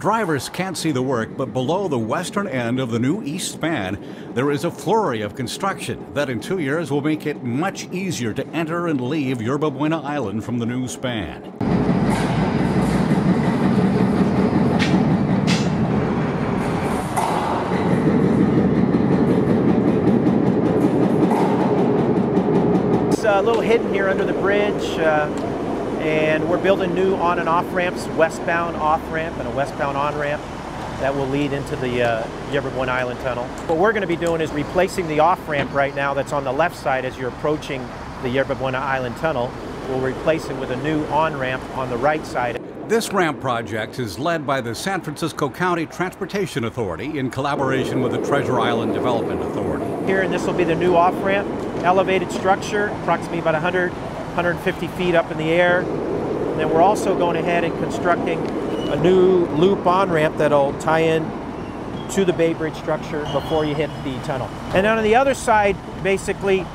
Drivers can't see the work, but below the western end of the new east span, there is a flurry of construction that in 2 years will make it much easier to enter and leave Yerba Buena Island from the new span. It's a little hidden here under the bridge. And we're building new on and off ramps, westbound off ramp and a westbound on ramp that will lead into the Yerba Buena Island tunnel. What we're going to be doing is replacing the off ramp right now that's on the left side as you're approaching the Yerba Buena Island tunnel. We'll replace it with a new on ramp on the right side. This ramp project is led by the San Francisco County Transportation Authority in collaboration with the Treasure Island Development Authority. Here, and this will be the new off ramp, elevated structure, approximately about 150 feet up in the air. And then we're also going ahead and constructing a new loop on-ramp that'll tie in to the Bay Bridge structure before you hit the tunnel. And then on the other side, basically,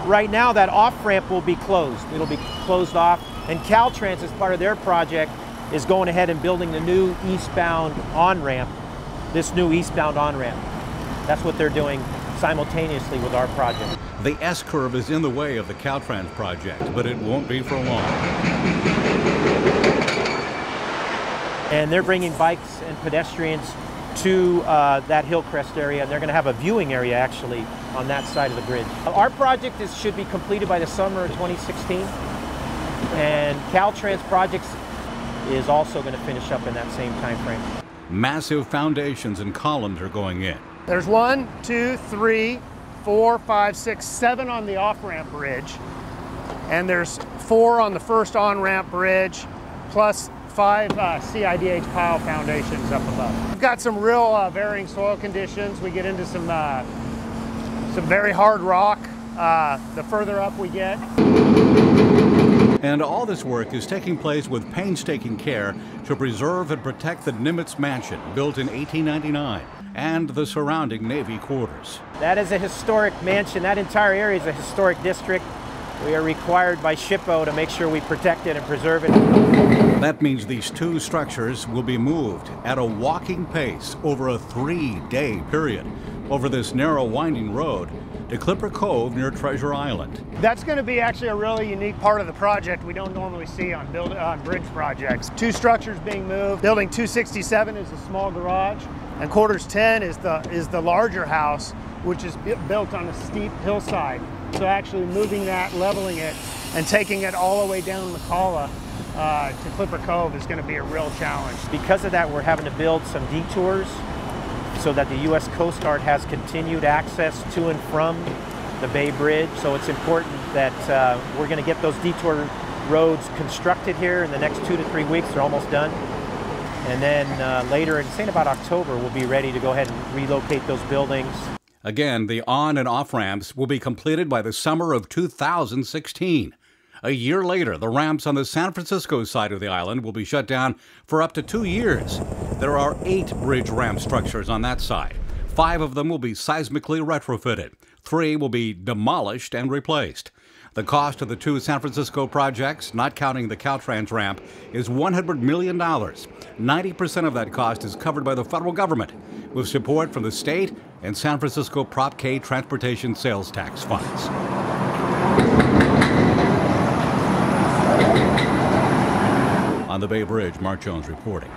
right now that off-ramp will be closed. It'll be closed off. And Caltrans, as part of their project, is going ahead and building the new eastbound on-ramp, this new eastbound on-ramp. That's what they're doing simultaneously with our project. The S-curve is in the way of the Caltrans project, but it won't be for long. And they're bringing bikes and pedestrians to that hillcrest area, and they're going to have a viewing area actually on that side of the bridge. Our project should be completed by the summer of 2016, and Caltrans projects is also going to finish up in that same time frame. Massive foundations and columns are going in. There's 1, 2, 3, 4, 5, 6, 7 on the off-ramp bridge, and there's 4 on the first on-ramp bridge, plus 5 CIDH pile foundations up above. We've got some real varying soil conditions. We get into some very hard rock the further up we get. And all this work is taking place with painstaking care to preserve and protect the Nimitz Mansion, built in 1899, and the surrounding Navy quarters. That is a historic mansion. That entire area is a historic district. We are required by SHPO to make sure we protect it and preserve it. That means these 2 structures will be moved at a walking pace over a 3-day period over this narrow winding road to Clipper Cove near Treasure Island. That's going to be actually a really unique part of the project we don't normally see on bridge projects. 2 structures being moved. Building 267 is a small garage, and quarters 10 is the larger house, which is built on a steep hillside. So actually moving that, leveling it, and taking it all the way down McCalla to Clipper Cove is going to be a real challenge. Because of that, we're having to build some detours so that the U.S. Coast Guard has continued access to and from the Bay Bridge. So it's important that we're going to get those detour roads constructed here in the next 2 to 3 weeks. They're almost done. And then later, in about October, we'll be ready to go ahead and relocate those buildings. Again, the on and off ramps will be completed by the summer of 2016. A year later, the ramps on the San Francisco side of the island will be shut down for up to 2 years. There are 8 bridge ramp structures on that side. 5 of them will be seismically retrofitted. 3 will be demolished and replaced. The cost of the 2 San Francisco projects, not counting the Caltrans ramp, is $100 million. 90% of that cost is covered by the federal government, with support from the state and San Francisco Prop K transportation sales tax funds. On the Bay Bridge, Mark Jones reporting.